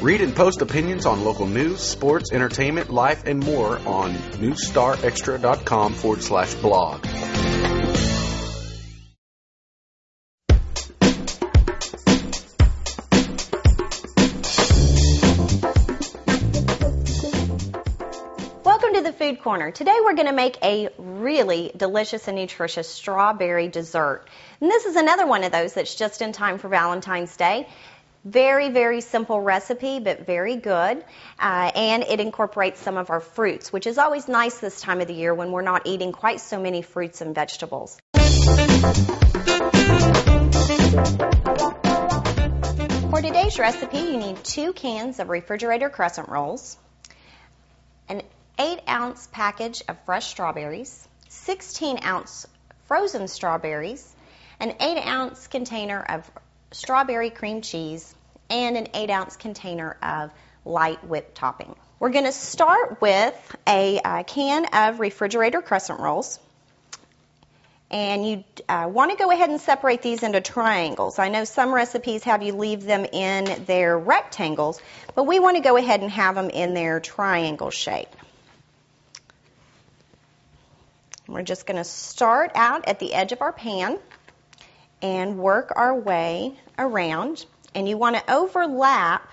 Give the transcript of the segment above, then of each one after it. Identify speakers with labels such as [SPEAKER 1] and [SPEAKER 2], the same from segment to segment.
[SPEAKER 1] Read and post opinions on local news, sports, entertainment, life, and more on newstarextra.com/blog.
[SPEAKER 2] Welcome to the Food Corner. Today we're going to make a really delicious and nutritious strawberry dessert. And this is another one of those that's just in time for Valentine's Day. Very, very simple recipe, but very good. And it incorporates some of our fruits, which is always nice this time of the year when we're not eating quite so many fruits and vegetables. For today's recipe, you need 2 cans of refrigerator crescent rolls, an 8-ounce package of fresh strawberries, 16-ounce frozen strawberries, an 8-ounce container of strawberry cream cheese, and an 8-ounce container of light whipped topping. We're going to start with a can of refrigerator crescent rolls. And you want to go ahead and separate these into triangles. I know some recipes have you leave them in their rectangles, but we want to go ahead and have them in their triangle shape. We're just going to start out at the edge of our pan and work our way around. And you want to overlap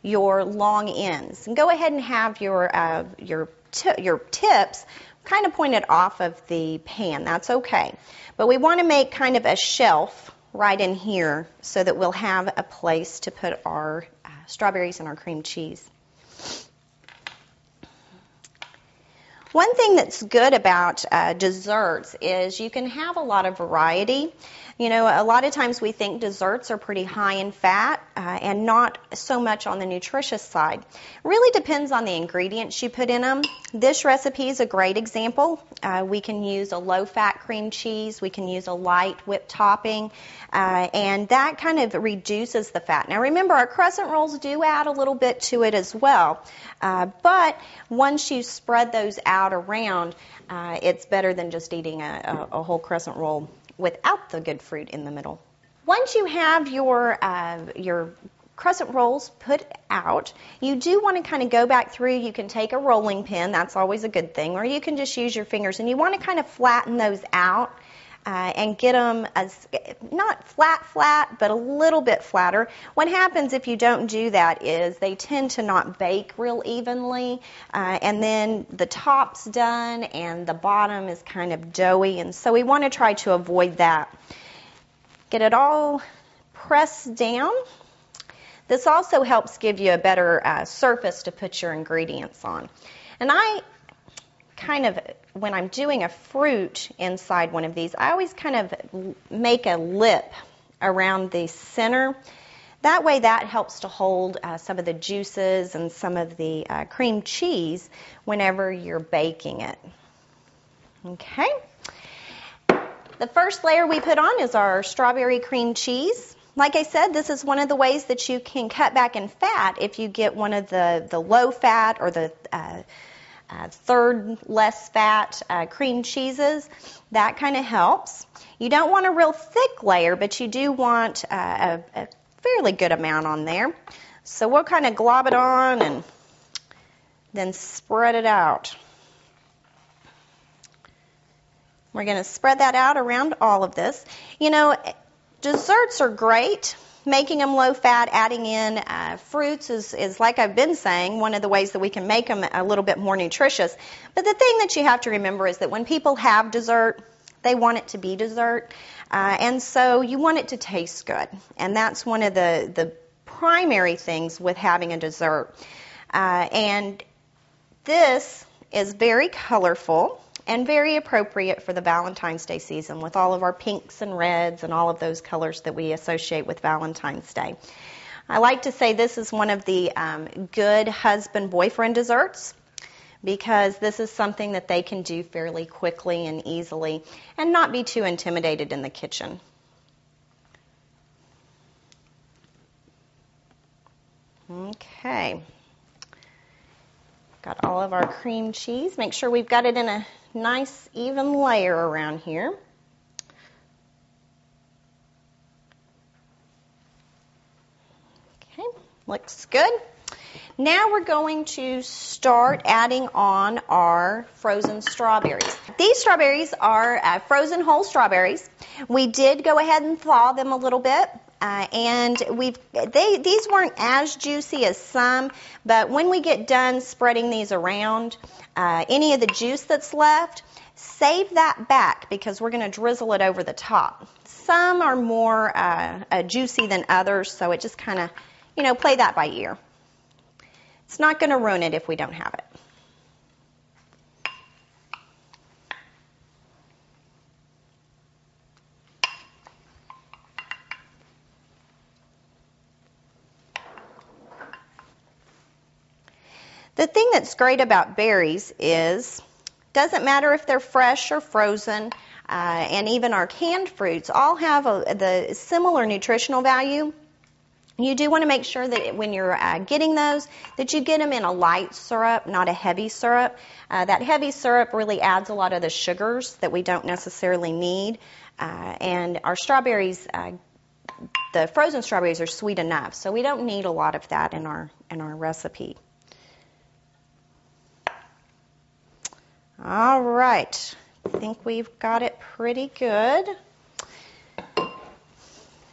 [SPEAKER 2] your long ends. And go ahead and have your tips kind of pointed off of the pan. That's okay. But we want to make kind of a shelf right in here so that we'll have a place to put our strawberries and our cream cheese. One thing that's good about desserts is you can have a lot of variety. You know, a lot of times we think desserts are pretty high in fat and not so much on the nutritious side. It really depends on the ingredients you put in them. This recipe is a great example. We can use a low-fat cream cheese. We can use a light whipped topping, and that kind of reduces the fat. Now, remember, our crescent rolls do add a little bit to it as well, but once you spread those out around, it's better than just eating a whole crescent roll without the good fruit in the middle. Once you have your crescent rolls put out, you do want to kind of go back through. You can take a rolling pin, that's always a good thing, or you can just use your fingers, and you want to kind of flatten those out and get them as not flat, but a little bit flatter. What happens if you don't do that is they tend to not bake real evenly, and then the top's done and the bottom is kind of doughy, and so we want to try to avoid that. Get it all pressed down. This also helps give you a better surface to put your ingredients on. And I kind of, when I'm doing a fruit inside one of these, I always kind of make a lip around the center. That way that helps to hold some of the juices and some of the cream cheese whenever you're baking it. Okay. The first layer we put on is our strawberry cream cheese. Like I said, this is one of the ways that you can cut back in fat if you get one of the low fat or the third less fat cream cheeses. That kind of helps. You don't want a real thick layer, but you do want a fairly good amount on there. So we'll kind of glob it on and then spread it out. We're going to spread that out around all of this. You know, desserts are great. Making them low fat, adding in fruits is, like I've been saying, one of the ways that we can make them a little bit more nutritious. But the thing that you have to remember is that when people have dessert, they want it to be dessert. And so you want it to taste good. And that's one of the primary things with having a dessert. And this is very colorful and very appropriate for the Valentine's Day season with all of our pinks and reds and all of those colors that we associate with Valentine's Day. I like to say this is one of the good husband-boyfriend desserts because this is something that they can do fairly quickly and easily and not be too intimidated in the kitchen. Okay. Got all of our cream cheese. Make sure we've got it in a nice even layer around here. Okay, looks good. Now we're going to start adding on our frozen strawberries. These strawberries are frozen whole strawberries. We did go ahead and thaw them a little bit. And these weren't as juicy as some, but when we get done spreading these around, any of the juice that's left, save that back because we're going to drizzle it over the top. Some are more juicy than others, so it just kind of, play that by ear. It's not going to ruin it if we don't have it. The thing that's great about berries is doesn't matter if they're fresh or frozen, and even our canned fruits all have the similar nutritional value. You do want to make sure that when you're getting those, that you get them in a light syrup, not a heavy syrup. That heavy syrup really adds a lot of the sugars that we don't necessarily need. And our strawberries, the frozen strawberries are sweet enough, so we don't need a lot of that in our recipe. All right, I think we've got it pretty good.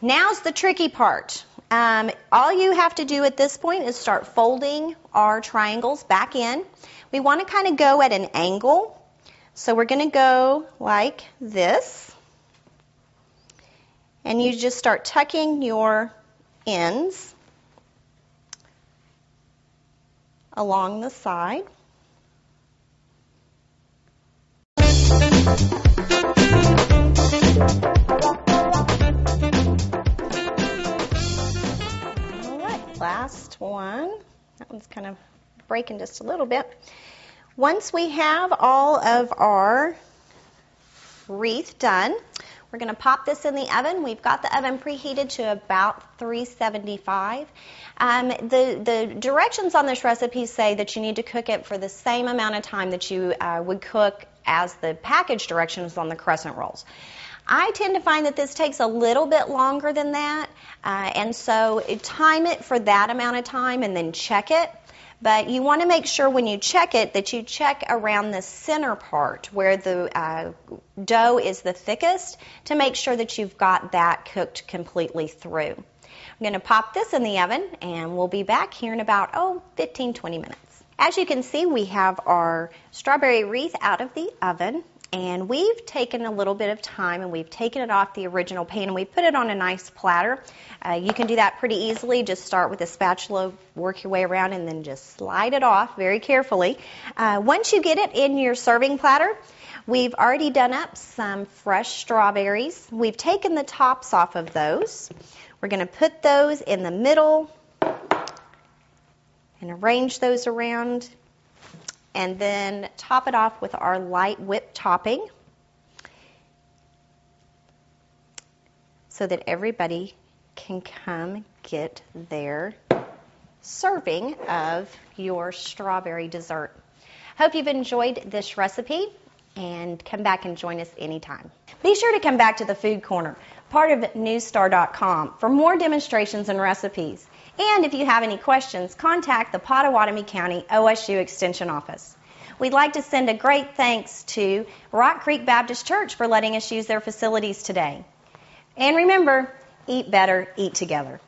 [SPEAKER 2] Now's the tricky part. All you have to do at this point is start folding our triangles back in. We want to kind of go at an angle. So we're going to go like this. And you just start tucking your ends along the side. Last one. That one's kind of breaking just a little bit. Once we have all of our wreath done, we're going to pop this in the oven. We've got the oven preheated to about 375. The directions on this recipe say that you need to cook it for the same amount of time that you would cook as the package directions on the crescent rolls. I tend to find that this takes a little bit longer than that, and so time it for that amount of time and then check it. But you want to make sure when you check it that you check around the center part where the dough is the thickest to make sure that you've got that cooked completely through. I'm going to pop this in the oven, and we'll be back here in about 15-20 minutes. As you can see, we have our strawberry wreath out of the oven. And we've taken a little bit of time and we've taken it off the original pan and we put it on a nice platter. You can do that pretty easily. Just start with a spatula, work your way around, and then just slide it off very carefully. Once you get it in your serving platter, we've already done up some fresh strawberries. We've taken the tops off of those. We're going to put those in the middle and arrange those around. And then top it off with our light whipped topping so that everybody can come get their serving of your strawberry dessert. Hope you've enjoyed this recipe and come back and join us anytime. Be sure to come back to the Food Corner, part of newstar.com, for more demonstrations and recipes. And if you have any questions, contact the Pottawatomie County OSU Extension Office. We'd like to send a great thanks to Rock Creek Baptist Church for letting us use their facilities today. And remember, eat better, eat together.